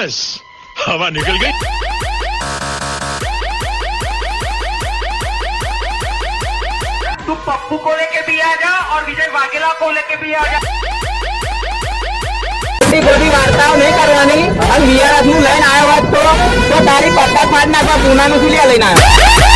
बस हवा निकल गई। तू पप्पू को लेके भी आ जा और विजय वाघेला को लेके भी आ जा। બધી વાર્તાઓ નહીં કરવાની અને વિયારસ નું લઈને આવ્યો હોત તો તારી પત્તા ફાડ નાખવા પૂના નું લઈને આવ્યો।